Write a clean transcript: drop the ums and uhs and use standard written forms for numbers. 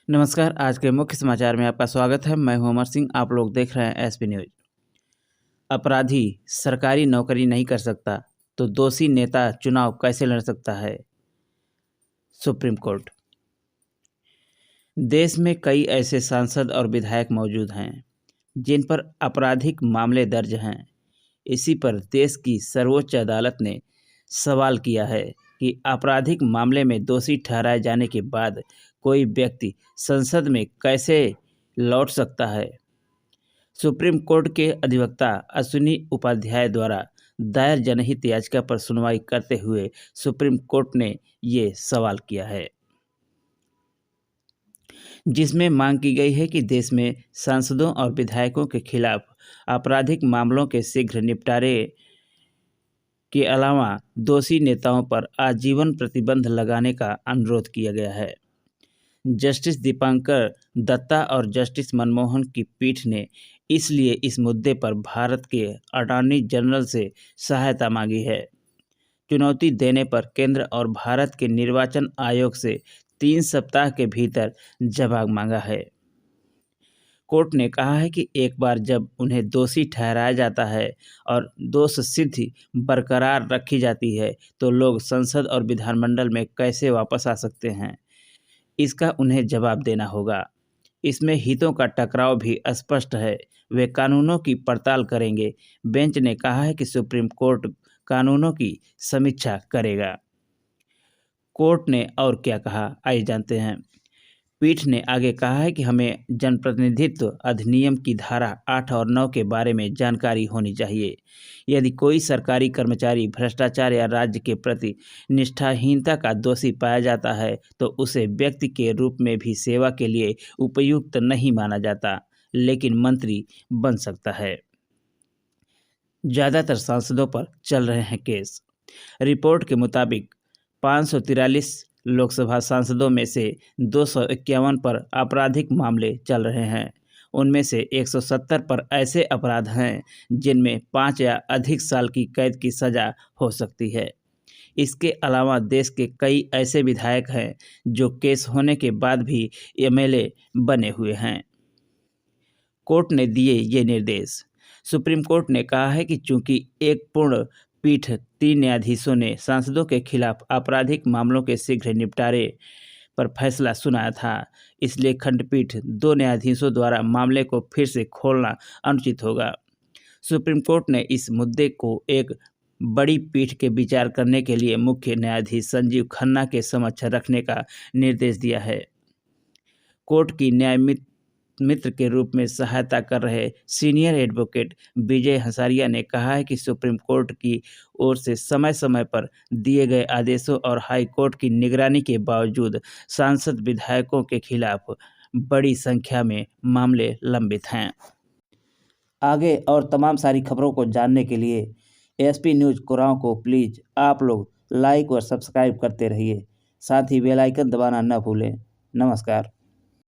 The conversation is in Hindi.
नमस्कार। आज के मुख्य समाचार में आपका स्वागत है। मैं हूं अमर सिंह। आप लोग देख रहे हैं एसपी न्यूज। अपराधी सरकारी नौकरी नहीं कर सकता तो दोषी नेता चुनाव कैसे लड़ सकता है? Supreme court. देश में कई ऐसे सांसद और विधायक मौजूद हैं जिन पर आपराधिक मामले दर्ज हैं। इसी पर देश की सर्वोच्च अदालत ने सवाल किया है कि आपराधिक मामले में दोषी ठहराए जाने के बाद कोई व्यक्ति संसद में कैसे लौट सकता है। सुप्रीम कोर्ट के अधिवक्ता अश्विनी उपाध्याय द्वारा दायर जनहित याचिका पर सुनवाई करते हुए सुप्रीम कोर्ट ने ये सवाल किया है, जिसमें मांग की गई है कि देश में सांसदों और विधायकों के खिलाफ आपराधिक मामलों के शीघ्र निपटारे के अलावा दोषी नेताओं पर आजीवन प्रतिबंध लगाने का अनुरोध किया गया है। जस्टिस दीपांकर दत्ता और जस्टिस मनमोहन की पीठ ने इसलिए इस मुद्दे पर भारत के अटॉर्नी जनरल से सहायता मांगी है। चुनौती देने पर केंद्र और भारत के निर्वाचन आयोग से 3 सप्ताह के भीतर जवाब मांगा है। कोर्ट ने कहा है कि एक बार जब उन्हें दोषी ठहराया जाता है और दोष सिद्धि बरकरार रखी जाती है तो लोग संसद और विधानमंडल में कैसे वापस आ सकते हैं, इसका उन्हें जवाब देना होगा। इसमें हितों का टकराव भी स्पष्ट है। वे कानूनों की पड़ताल करेंगे। बेंच ने कहा है कि सुप्रीम कोर्ट कानूनों की समीक्षा करेगा। कोर्ट ने और क्या कहा, आइए जानते हैं। पीठ ने आगे कहा है कि हमें जनप्रतिनिधित्व अधिनियम की धारा 8 और 9 के बारे में जानकारी होनी चाहिए। यदि कोई सरकारी कर्मचारी भ्रष्टाचार या राज्य के प्रति निष्ठाहीनता का दोषी पाया जाता है तो उसे व्यक्ति के रूप में भी सेवा के लिए उपयुक्त नहीं माना जाता, लेकिन मंत्री बन सकता है। ज़्यादातर सांसदों पर चल रहे हैं केस। रिपोर्ट के मुताबिक 543 लोकसभा सांसदों में से 251 पर आपराधिक मामले चल रहे हैं। उनमें से 170 पर ऐसे अपराध हैं जिनमें 5 या अधिक साल की कैद की सज़ा हो सकती है। इसके अलावा देश के कई ऐसे विधायक हैं जो केस होने के बाद भी एमएलए बने हुए हैं। कोर्ट ने दिए ये निर्देश। सुप्रीम कोर्ट ने कहा है कि चूंकि एक पूर्ण पीठ 3 न्यायाधीशों ने सांसदों के खिलाफ आपराधिक मामलों के शीघ्र निपटारे पर फैसला सुनाया था, इसलिए खंडपीठ 2 न्यायाधीशों द्वारा मामले को फिर से खोलना अनुचित होगा। सुप्रीम कोर्ट ने इस मुद्दे को एक बड़ी पीठ के विचार करने के लिए मुख्य न्यायाधीश संजीव खन्ना के समक्ष रखने का निर्देश दिया है। कोर्ट की न्याय मित्र के रूप में सहायता कर रहे सीनियर एडवोकेट विजय हंसारिया ने कहा है कि सुप्रीम कोर्ट की ओर से समय समय पर दिए गए आदेशों और हाई कोर्ट की निगरानी के बावजूद सांसद विधायकों के खिलाफ बड़ी संख्या में मामले लंबित हैं। आगे और तमाम सारी खबरों को जानने के लिए एसपी न्यूज़ कुराओं को प्लीज़ आप लोग लाइक और सब्सक्राइब करते रहिए। साथ ही बेल आइकन दबाना न भूलें। नमस्कार।